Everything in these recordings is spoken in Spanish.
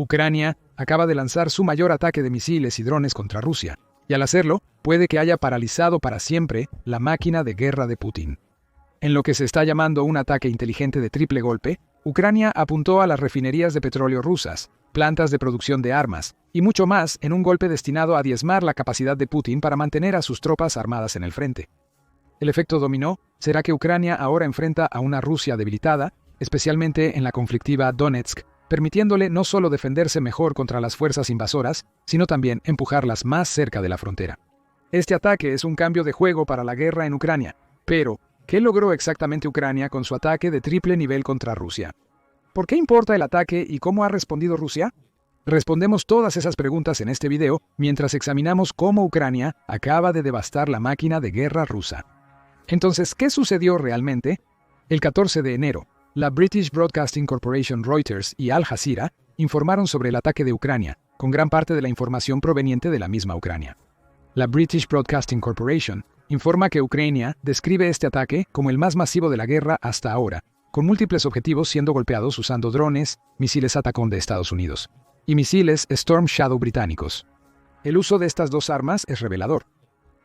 Ucrania acaba de lanzar su mayor ataque de misiles y drones contra Rusia, y al hacerlo, puede que haya paralizado para siempre la máquina de guerra de Putin. En lo que se está llamando un ataque inteligente de triple golpe, Ucrania apuntó a las refinerías de petróleo rusas, plantas de producción de armas, y mucho más en un golpe destinado a diezmar la capacidad de Putin para mantener a sus tropas armadas en el frente. El efecto dominó será que Ucrania ahora enfrenta a una Rusia debilitada, especialmente en la conflictiva Donetsk, permitiéndole no solo defenderse mejor contra las fuerzas invasoras, sino también empujarlas más cerca de la frontera. Este ataque es un cambio de juego para la guerra en Ucrania, pero ¿qué logró exactamente Ucrania con su ataque de triple nivel contra Rusia? ¿Por qué importa el ataque y cómo ha respondido Rusia? Respondemos todas esas preguntas en este video mientras examinamos cómo Ucrania acaba de devastar la máquina de guerra rusa. Entonces, ¿qué sucedió realmente? El 14 de enero, la British Broadcasting Corporation Reuters y Al Jazeera informaron sobre el ataque de Ucrania, con gran parte de la información proveniente de la misma Ucrania. La British Broadcasting Corporation informa que Ucrania describe este ataque como el más masivo de la guerra hasta ahora, con múltiples objetivos siendo golpeados usando drones, misiles Atacom de Estados Unidos y misiles Storm Shadow británicos. El uso de estas dos armas es revelador.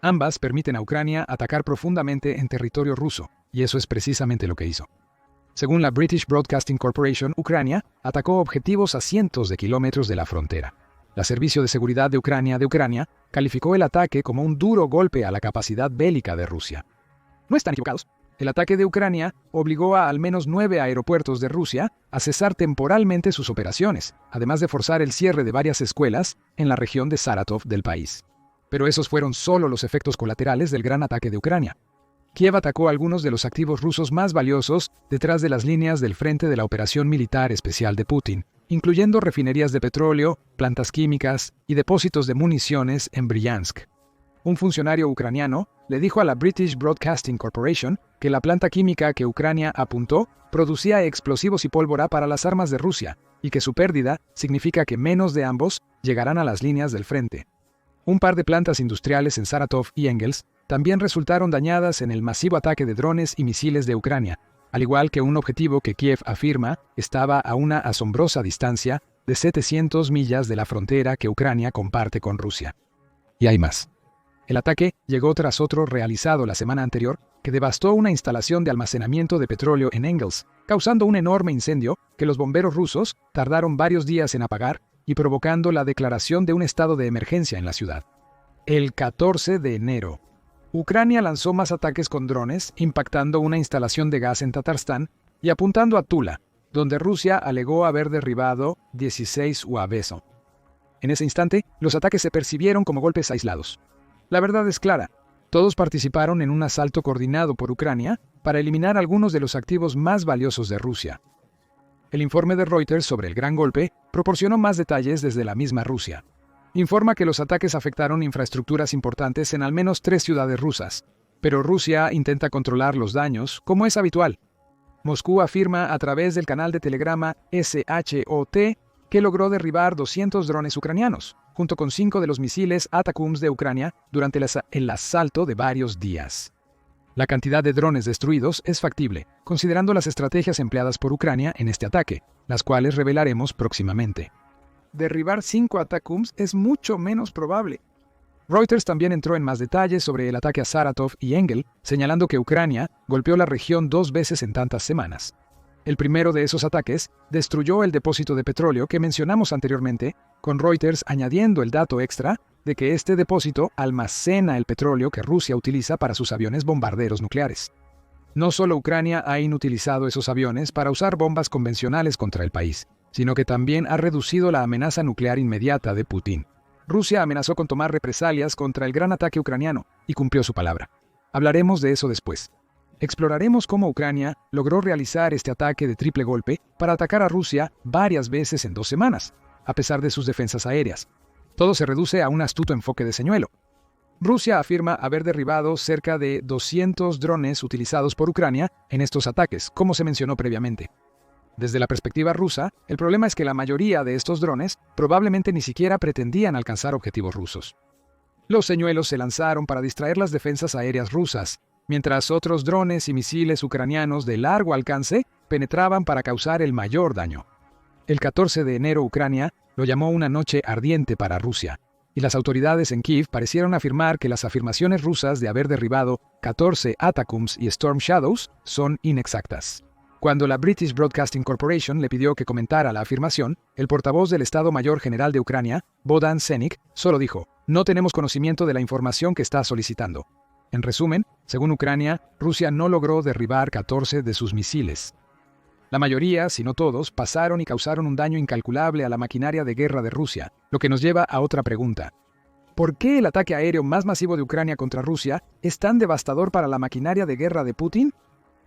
Ambas permiten a Ucrania atacar profundamente en territorio ruso, y eso es precisamente lo que hizo. Según la British Broadcasting Corporation, Ucrania atacó objetivos a cientos de kilómetros de la frontera. La Servicio de Seguridad de Ucrania calificó el ataque como un duro golpe a la capacidad bélica de Rusia. No están equivocados. El ataque de Ucrania obligó a al menos 9 aeropuertos de Rusia a cesar temporalmente sus operaciones, además de forzar el cierre de varias escuelas en la región de Saratov del país. Pero esos fueron solo los efectos colaterales del gran ataque de Ucrania. Kiev atacó algunos de los activos rusos más valiosos detrás de las líneas del frente de la operación militar especial de Putin, incluyendo refinerías de petróleo, plantas químicas y depósitos de municiones en Bryansk. Un funcionario ucraniano le dijo a la British Broadcasting Corporation que la planta química que Ucrania apuntó producía explosivos y pólvora para las armas de Rusia, y que su pérdida significa que menos de ambos llegarán a las líneas del frente. Un par de plantas industriales en Saratov y Engels también resultaron dañadas en el masivo ataque de drones y misiles de Ucrania, al igual que un objetivo que Kiev afirma estaba a una asombrosa distancia de 700 millas de la frontera que Ucrania comparte con Rusia. Y hay más. El ataque llegó tras otro realizado la semana anterior que devastó una instalación de almacenamiento de petróleo en Engels, causando un enorme incendio que los bomberos rusos tardaron varios días en apagar y provocando la declaración de un estado de emergencia en la ciudad. El 14 de enero, Ucrania lanzó más ataques con drones, impactando una instalación de gas en Tatarstán y apuntando a Tula, donde Rusia alegó haber derribado 16 UAVs. En ese instante, los ataques se percibieron como golpes aislados. La verdad es clara, todos participaron en un asalto coordinado por Ucrania para eliminar algunos de los activos más valiosos de Rusia. El informe de Reuters sobre el gran golpe proporcionó más detalles desde la misma Rusia. Informa que los ataques afectaron infraestructuras importantes en al menos 3 ciudades rusas, pero Rusia intenta controlar los daños, como es habitual. Moscú afirma a través del canal de telegrama SHOT que logró derribar 200 drones ucranianos, junto con 5 de los misiles Atacms de Ucrania durante el asalto de varios días. La cantidad de drones destruidos es factible, considerando las estrategias empleadas por Ucrania en este ataque, las cuales revelaremos próximamente. Derribar 5 Atacms es mucho menos probable. Reuters también entró en más detalles sobre el ataque a Saratov y Engel, señalando que Ucrania golpeó la región 2 veces en tantas semanas. El primero de esos ataques destruyó el depósito de petróleo que mencionamos anteriormente, con Reuters añadiendo el dato extra de que este depósito almacena el petróleo que Rusia utiliza para sus aviones bombarderos nucleares. No solo Ucrania ha inutilizado esos aviones para usar bombas convencionales contra el país, sino que también ha reducido la amenaza nuclear inmediata de Putin. Rusia amenazó con tomar represalias contra el gran ataque ucraniano y cumplió su palabra. Hablaremos de eso después. Exploraremos cómo Ucrania logró realizar este ataque de triple golpe para atacar a Rusia varias veces en 2 semanas, a pesar de sus defensas aéreas. Todo se reduce a un astuto enfoque de señuelo. Rusia afirma haber derribado cerca de 200 drones utilizados por Ucrania en estos ataques, como se mencionó previamente. Desde la perspectiva rusa, el problema es que la mayoría de estos drones probablemente ni siquiera pretendían alcanzar objetivos rusos. Los señuelos se lanzaron para distraer las defensas aéreas rusas, mientras otros drones y misiles ucranianos de largo alcance penetraban para causar el mayor daño. El 14 de enero Ucrania lo llamó una noche ardiente para Rusia, y las autoridades en Kiev parecieron afirmar que las afirmaciones rusas de haber derribado 14 Atacms y Storm Shadows son inexactas. Cuando la British Broadcasting Corporation le pidió que comentara la afirmación, el portavoz del Estado Mayor General de Ucrania, Bohdan Senik, solo dijo: "No tenemos conocimiento de la información que está solicitando". En resumen, según Ucrania, Rusia no logró derribar 14 de sus misiles. La mayoría, si no todos, pasaron y causaron un daño incalculable a la maquinaria de guerra de Rusia, lo que nos lleva a otra pregunta. ¿Por qué el ataque aéreo más masivo de Ucrania contra Rusia es tan devastador para la maquinaria de guerra de Putin?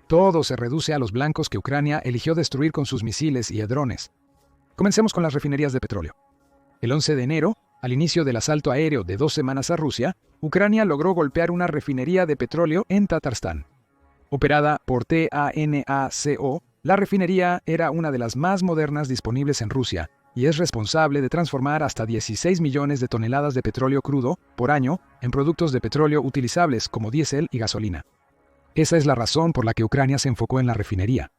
Todo se reduce a los blancos que Ucrania eligió destruir con sus misiles y drones. Comencemos con las refinerías de petróleo. El 11 de enero, al inicio del asalto aéreo de 2 semanas a Rusia, Ucrania logró golpear una refinería de petróleo en Tatarstan. Operada por TANACO, la refinería era una de las más modernas disponibles en Rusia y es responsable de transformar hasta 16 millones de toneladas de petróleo crudo por año en productos de petróleo utilizables como diésel y gasolina. Esa es la razón por la que Ucrania se enfocó en la refinería.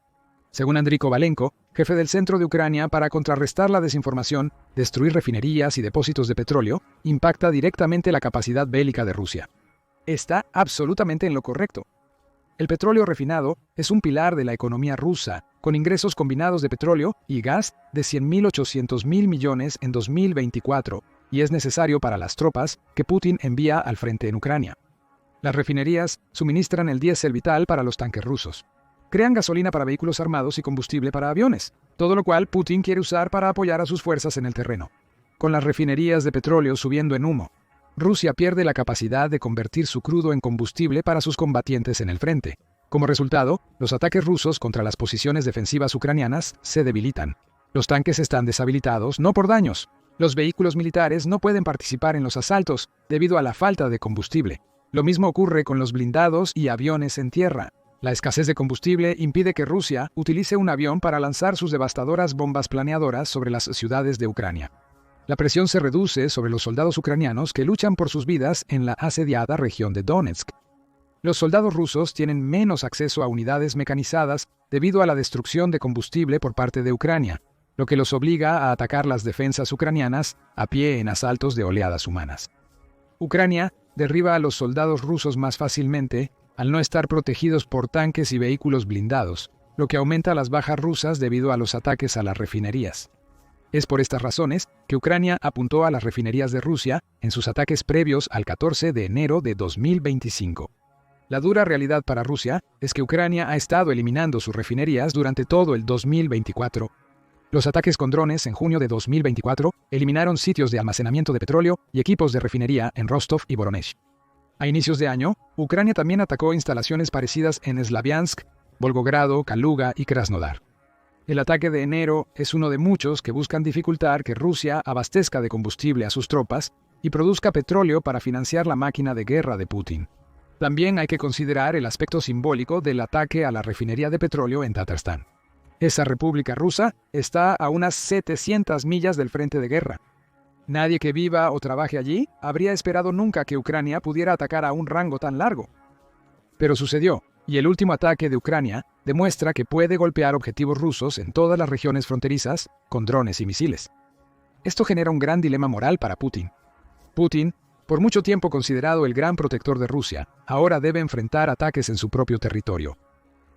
Según Andriy Kovalenko, jefe del Centro de Ucrania para contrarrestar la desinformación, destruir refinerías y depósitos de petróleo impacta directamente la capacidad bélica de Rusia. Está absolutamente en lo correcto. El petróleo refinado es un pilar de la economía rusa, con ingresos combinados de petróleo y gas de 100.800.000 millones en 2024, y es necesario para las tropas que Putin envía al frente en Ucrania. Las refinerías suministran el diésel vital para los tanques rusos. Crean gasolina para vehículos armados y combustible para aviones, todo lo cual Putin quiere usar para apoyar a sus fuerzas en el terreno. Con las refinerías de petróleo subiendo en humo, Rusia pierde la capacidad de convertir su crudo en combustible para sus combatientes en el frente. Como resultado, los ataques rusos contra las posiciones defensivas ucranianas se debilitan. Los tanques están deshabilitados no por daños. Los vehículos militares no pueden participar en los asaltos debido a la falta de combustible. Lo mismo ocurre con los blindados y aviones en tierra. La escasez de combustible impide que Rusia utilice un avión para lanzar sus devastadoras bombas planeadoras sobre las ciudades de Ucrania. La presión se reduce sobre los soldados ucranianos que luchan por sus vidas en la asediada región de Donetsk. Los soldados rusos tienen menos acceso a unidades mecanizadas debido a la destrucción de combustible por parte de Ucrania, lo que los obliga a atacar las defensas ucranianas a pie en asaltos de oleadas humanas. Ucrania derriba a los soldados rusos más fácilmente al no estar protegidos por tanques y vehículos blindados, lo que aumenta las bajas rusas debido a los ataques a las refinerías. Es por estas razones que Ucrania apuntó a las refinerías de Rusia en sus ataques previos al 14 de enero de 2025. La dura realidad para Rusia es que Ucrania ha estado eliminando sus refinerías durante todo el 2024. Los ataques con drones en junio de 2024 eliminaron sitios de almacenamiento de petróleo y equipos de refinería en Rostov y Voronezh. A inicios de año, Ucrania también atacó instalaciones parecidas en Slaviansk, Volgogrado, Kaluga y Krasnodar. El ataque de enero es uno de muchos que buscan dificultar que Rusia abastezca de combustible a sus tropas y produzca petróleo para financiar la máquina de guerra de Putin. También hay que considerar el aspecto simbólico del ataque a la refinería de petróleo en Tatarstan. Esa república rusa está a unas 700 millas del frente de guerra. Nadie que viva o trabaje allí habría esperado nunca que Ucrania pudiera atacar a un rango tan largo. Pero sucedió, y el último ataque de Ucrania demuestra que puede golpear objetivos rusos en todas las regiones fronterizas con drones y misiles. Esto genera un gran dilema moral para Putin. Putin, por mucho tiempo considerado el gran protector de Rusia, ahora debe enfrentar ataques en su propio territorio.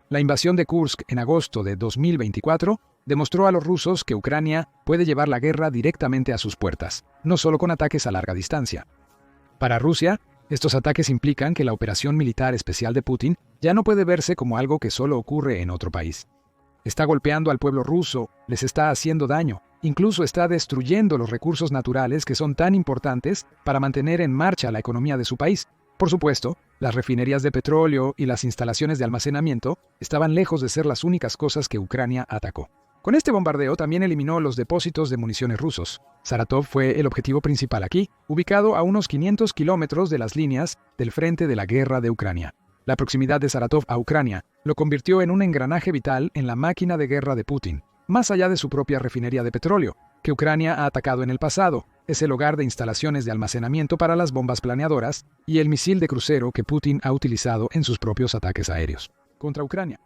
La invasión de Kursk en agosto de 2024 demostró a los rusos que Ucrania puede llevar la guerra directamente a sus puertas, no solo con ataques a larga distancia. Para Rusia, estos ataques implican que la operación militar especial de Putin ya no puede verse como algo que solo ocurre en otro país. Está golpeando al pueblo ruso, les está haciendo daño, incluso está destruyendo los recursos naturales que son tan importantes para mantener en marcha la economía de su país. Por supuesto, las refinerías de petróleo y las instalaciones de almacenamiento estaban lejos de ser las únicas cosas que Ucrania atacó. Con este bombardeo también eliminó los depósitos de municiones rusos. Saratov fue el objetivo principal aquí, ubicado a unos 500 kilómetros de las líneas del frente de la guerra de Ucrania. La proximidad de Saratov a Ucrania lo convirtió en un engranaje vital en la máquina de guerra de Putin, más allá de su propia refinería de petróleo, que Ucrania ha atacado en el pasado. Es el hogar de instalaciones de almacenamiento para las bombas planeadoras y el misil de crucero que Putin ha utilizado en sus propios ataques aéreos contra Ucrania.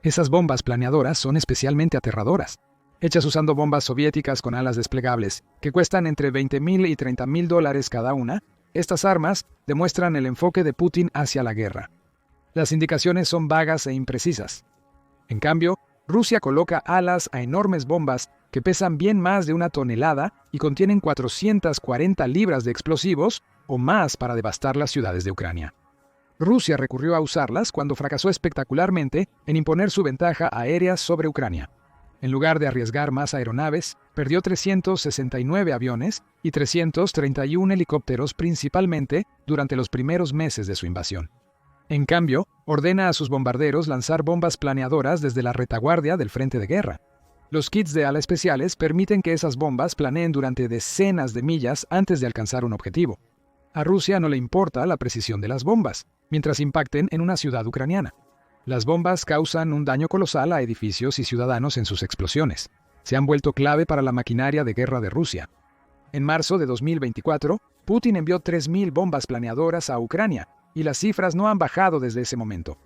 Esas bombas planeadoras son especialmente aterradoras. Hechas usando bombas soviéticas con alas desplegables, que cuestan entre $20,000 y $30,000 cada una, estas armas demuestran el enfoque de Putin hacia la guerra. Las indicaciones son vagas e imprecisas. En cambio, Rusia coloca alas a enormes bombas que pesan bien más de 1 tonelada y contienen 440 libras de explosivos o más para devastar las ciudades de Ucrania. Rusia recurrió a usarlas cuando fracasó espectacularmente en imponer su ventaja aérea sobre Ucrania. En lugar de arriesgar más aeronaves, perdió 369 aviones y 331 helicópteros principalmente durante los primeros meses de su invasión. En cambio, ordena a sus bombarderos lanzar bombas planeadoras desde la retaguardia del frente de guerra. Los kits de ala especiales permiten que esas bombas planeen durante decenas de millas antes de alcanzar un objetivo. A Rusia no le importa la precisión de las bombas, mientras impacten en una ciudad ucraniana. Las bombas causan un daño colosal a edificios y ciudadanos en sus explosiones. Se han vuelto clave para la maquinaria de guerra de Rusia. En marzo de 2024, Putin envió 3,000 bombas planeadoras a Ucrania, y las cifras no han bajado desde ese momento.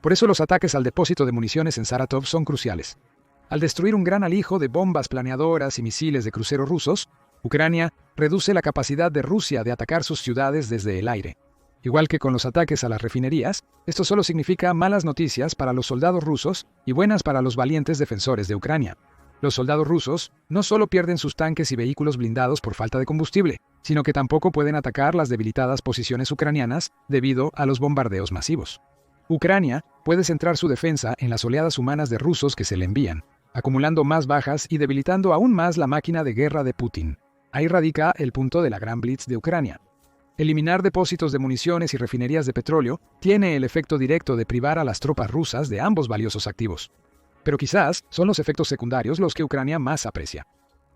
Por eso los ataques al depósito de municiones en Saratov son cruciales. Al destruir un gran alijo de bombas planeadoras y misiles de crucero rusos, Ucrania reduce la capacidad de Rusia de atacar sus ciudades desde el aire. Igual que con los ataques a las refinerías, esto solo significa malas noticias para los soldados rusos y buenas para los valientes defensores de Ucrania. Los soldados rusos no solo pierden sus tanques y vehículos blindados por falta de combustible, sino que tampoco pueden atacar las debilitadas posiciones ucranianas debido a los bombardeos masivos. Ucrania puede centrar su defensa en las oleadas humanas de rusos que se le envían, acumulando más bajas y debilitando aún más la máquina de guerra de Putin. Ahí radica el punto de la Gran Blitz de Ucrania. Eliminar depósitos de municiones y refinerías de petróleo tiene el efecto directo de privar a las tropas rusas de ambos valiosos activos. Pero quizás son los efectos secundarios los que Ucrania más aprecia.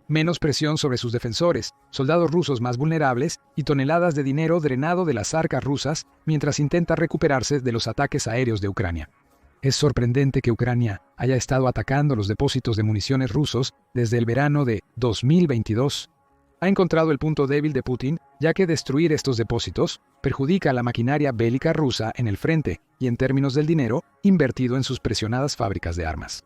Menos presión sobre sus defensores, soldados rusos más vulnerables y toneladas de dinero drenado de las arcas rusas mientras intenta recuperarse de los ataques aéreos de Ucrania. Es sorprendente que Ucrania haya estado atacando los depósitos de municiones rusos desde el verano de 2022. Ha encontrado el punto débil de Putin, ya que destruir estos depósitos perjudica a la maquinaria bélica rusa en el frente y en términos del dinero invertido en sus presionadas fábricas de armas.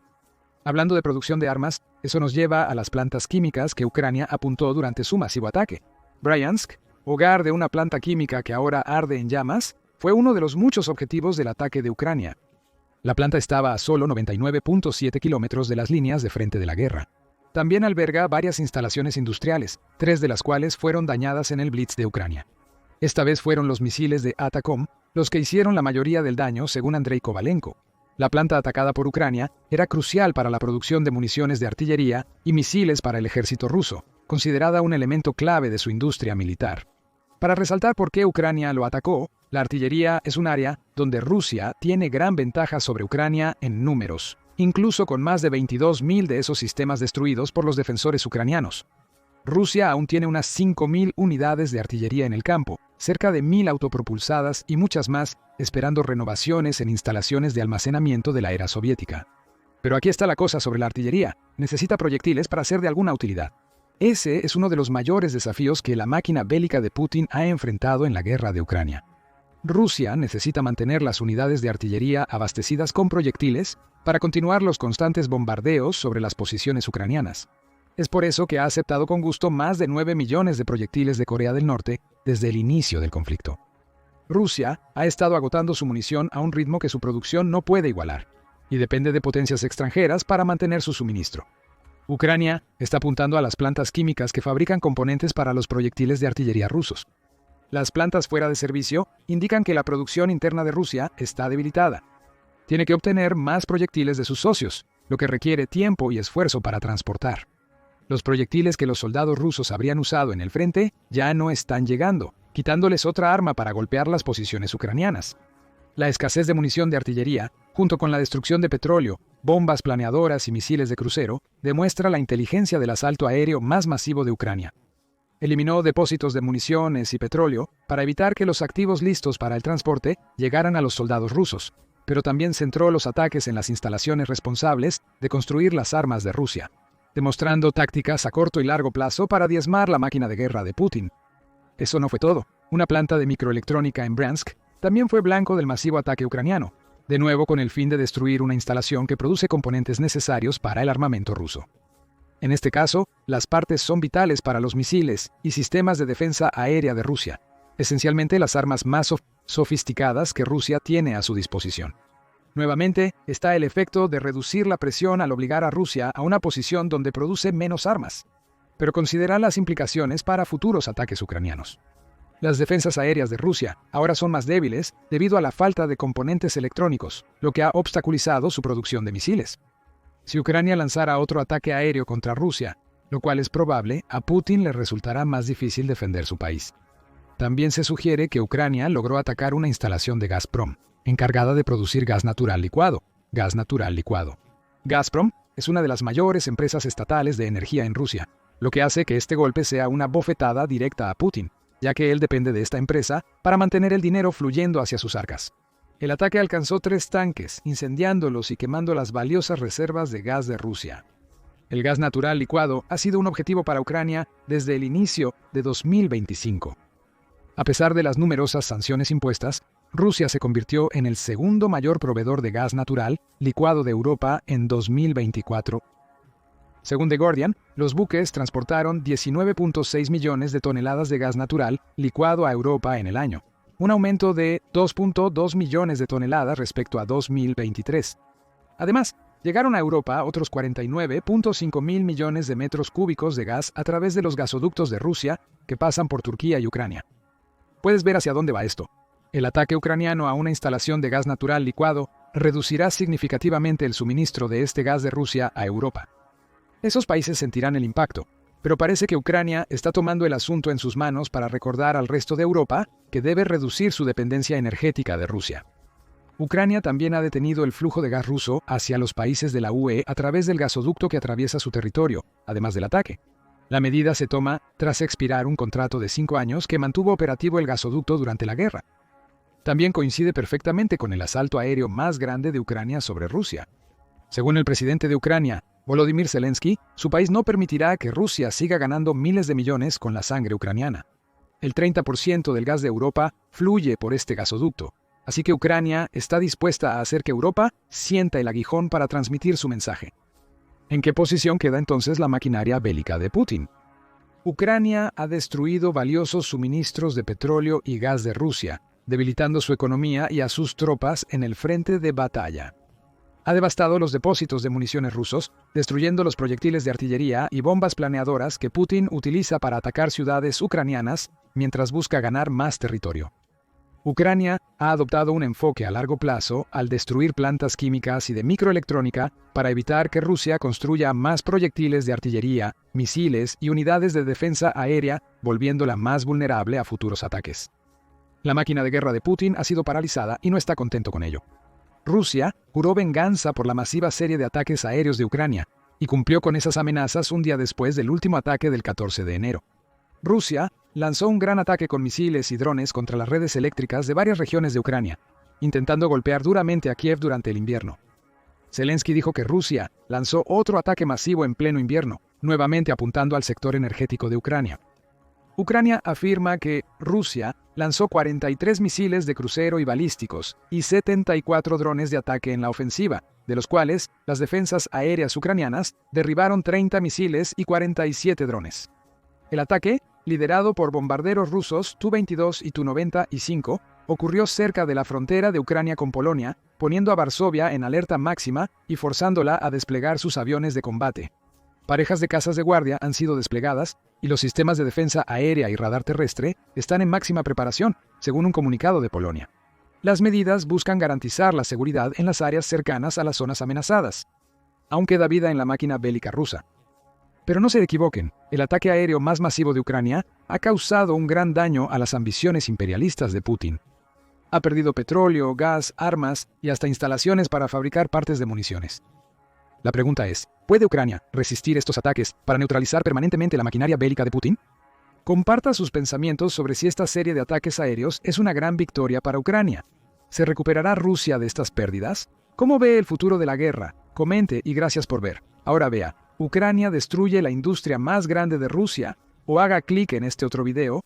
Hablando de producción de armas, eso nos lleva a las plantas químicas que Ucrania apuntó durante su masivo ataque. Bryansk, hogar de una planta química que ahora arde en llamas, fue uno de los muchos objetivos del ataque de Ucrania. La planta estaba a solo 99.7 kilómetros de las líneas de frente de la guerra. También alberga varias instalaciones industriales, 3 de las cuales fueron dañadas en el Blitz de Ucrania. Esta vez fueron los misiles de Atacom los que hicieron la mayoría del daño, según Andrei Kovalenko. La planta atacada por Ucrania era crucial para la producción de municiones de artillería y misiles para el ejército ruso, considerada un elemento clave de su industria militar. Para resaltar por qué Ucrania lo atacó, la artillería es un área donde Rusia tiene gran ventaja sobre Ucrania en números, incluso con más de 22,000 de esos sistemas destruidos por los defensores ucranianos. Rusia aún tiene unas 5,000 unidades de artillería en el campo, cerca de 1,000 autopropulsadas y muchas más esperando renovaciones en instalaciones de almacenamiento de la era soviética. Pero aquí está la cosa sobre la artillería: necesita proyectiles para ser de alguna utilidad. Ese es uno de los mayores desafíos que la máquina bélica de Putin ha enfrentado en la guerra de Ucrania. Rusia necesita mantener las unidades de artillería abastecidas con proyectiles para continuar los constantes bombardeos sobre las posiciones ucranianas. Es por eso que ha aceptado con gusto más de 9 millones de proyectiles de Corea del Norte desde el inicio del conflicto. Rusia ha estado agotando su munición a un ritmo que su producción no puede igualar, y depende de potencias extranjeras para mantener su suministro. Ucrania está apuntando a las plantas químicas que fabrican componentes para los proyectiles de artillería rusos. Las plantas fuera de servicio indican que la producción interna de Rusia está debilitada. Tiene que obtener más proyectiles de sus socios, lo que requiere tiempo y esfuerzo para transportar. Los proyectiles que los soldados rusos habrían usado en el frente ya no están llegando, quitándoles otra arma para golpear las posiciones ucranianas. La escasez de munición de artillería, junto con la destrucción de petróleo, bombas planeadoras y misiles de crucero, demuestra la inteligencia del asalto aéreo más masivo de Ucrania. Eliminó depósitos de municiones y petróleo para evitar que los activos listos para el transporte llegaran a los soldados rusos, pero también centró los ataques en las instalaciones responsables de construir las armas de Rusia, demostrando tácticas a corto y largo plazo para diezmar la máquina de guerra de Putin. Eso no fue todo. Una planta de microelectrónica en Bryansk también fue blanco del masivo ataque ucraniano, de nuevo con el fin de destruir una instalación que produce componentes necesarios para el armamento ruso. En este caso, las partes son vitales para los misiles y sistemas de defensa aérea de Rusia, esencialmente las armas más sofisticadas que Rusia tiene a su disposición. Nuevamente, está el efecto de reducir la presión al obligar a Rusia a una posición donde produce menos armas. Pero considera las implicaciones para futuros ataques ucranianos. Las defensas aéreas de Rusia ahora son más débiles debido a la falta de componentes electrónicos, lo que ha obstaculizado su producción de misiles. Si Ucrania lanzara otro ataque aéreo contra Rusia, lo cual es probable, a Putin le resultará más difícil defender su país. También se sugiere que Ucrania logró atacar una instalación de Gazprom, encargada de producir gas natural licuado. Gazprom es una de las mayores empresas estatales de energía en Rusia, lo que hace que este golpe sea una bofetada directa a Putin, ya que él depende de esta empresa para mantener el dinero fluyendo hacia sus arcas. El ataque alcanzó 3 tanques, incendiándolos y quemando las valiosas reservas de gas de Rusia. El gas natural licuado ha sido un objetivo para Ucrania desde el inicio de 2025. A pesar de las numerosas sanciones impuestas, Rusia se convirtió en el segundo mayor proveedor de gas natural licuado de Europa en 2024. Según The Guardian, los buques transportaron 19.6 millones de toneladas de gas natural licuado a Europa en el año, un aumento de 2.2 millones de toneladas respecto a 2023. Además, llegaron a Europa otros 49.5 mil millones de metros cúbicos de gas a través de los gasoductos de Rusia que pasan por Turquía y Ucrania. Puedes ver hacia dónde va esto. El ataque ucraniano a una instalación de gas natural licuado reducirá significativamente el suministro de este gas de Rusia a Europa. Esos países sentirán el impacto, pero parece que Ucrania está tomando el asunto en sus manos para recordar al resto de Europa que debe reducir su dependencia energética de Rusia. Ucrania también ha detenido el flujo de gas ruso hacia los países de la UE a través del gasoducto que atraviesa su territorio, además del ataque. La medida se toma tras expirar un contrato de 5 años que mantuvo operativo el gasoducto durante la guerra. También coincide perfectamente con el asalto aéreo más grande de Ucrania sobre Rusia. Según el presidente de Ucrania, Volodymyr Zelensky, su país no permitirá que Rusia siga ganando miles de millones con la sangre ucraniana. El 30% del gas de Europa fluye por este gasoducto, así que Ucrania está dispuesta a hacer que Europa sienta el aguijón para transmitir su mensaje. ¿En qué posición queda entonces la maquinaria bélica de Putin? Ucrania ha destruido valiosos suministros de petróleo y gas de Rusia, debilitando su economía y a sus tropas en el frente de batalla. Ha devastado los depósitos de municiones rusos, destruyendo los proyectiles de artillería y bombas planeadoras que Putin utiliza para atacar ciudades ucranianas mientras busca ganar más territorio. Ucrania ha adoptado un enfoque a largo plazo al destruir plantas químicas y de microelectrónica para evitar que Rusia construya más proyectiles de artillería, misiles y unidades de defensa aérea, volviéndola más vulnerable a futuros ataques. La máquina de guerra de Putin ha sido paralizada y no está contento con ello. Rusia juró venganza por la masiva serie de ataques aéreos de Ucrania y cumplió con esas amenazas un día después del último ataque del 14 de enero. Rusia lanzó un gran ataque con misiles y drones contra las redes eléctricas de varias regiones de Ucrania, intentando golpear duramente a Kiev durante el invierno. Zelensky dijo que Rusia lanzó otro ataque masivo en pleno invierno, nuevamente apuntando al sector energético de Ucrania. Ucrania afirma que Rusia lanzó 43 misiles de crucero y balísticos y 74 drones de ataque en la ofensiva, de los cuales las defensas aéreas ucranianas derribaron 30 misiles y 47 drones. El ataque, liderado por bombarderos rusos Tu-22 y Tu-95, ocurrió cerca de la frontera de Ucrania con Polonia, poniendo a Varsovia en alerta máxima y forzándola a desplegar sus aviones de combate. Parejas de casas de guardia han sido desplegadas y los sistemas de defensa aérea y radar terrestre están en máxima preparación, según un comunicado de Polonia. Las medidas buscan garantizar la seguridad en las áreas cercanas a las zonas amenazadas. Aún queda vida en la máquina bélica rusa. Pero no se equivoquen, el ataque aéreo más masivo de Ucrania ha causado un gran daño a las ambiciones imperialistas de Putin. Ha perdido petróleo, gas, armas y hasta instalaciones para fabricar partes de municiones. La pregunta es, ¿puede Ucrania resistir estos ataques para neutralizar permanentemente la maquinaria bélica de Putin? Comparta sus pensamientos sobre si esta serie de ataques aéreos es una gran victoria para Ucrania. ¿Se recuperará Rusia de estas pérdidas? ¿Cómo ve el futuro de la guerra? Comente y gracias por ver. Ahora vea, ¿Ucrania destruye la industria más grande de Rusia? O haga clic en este otro video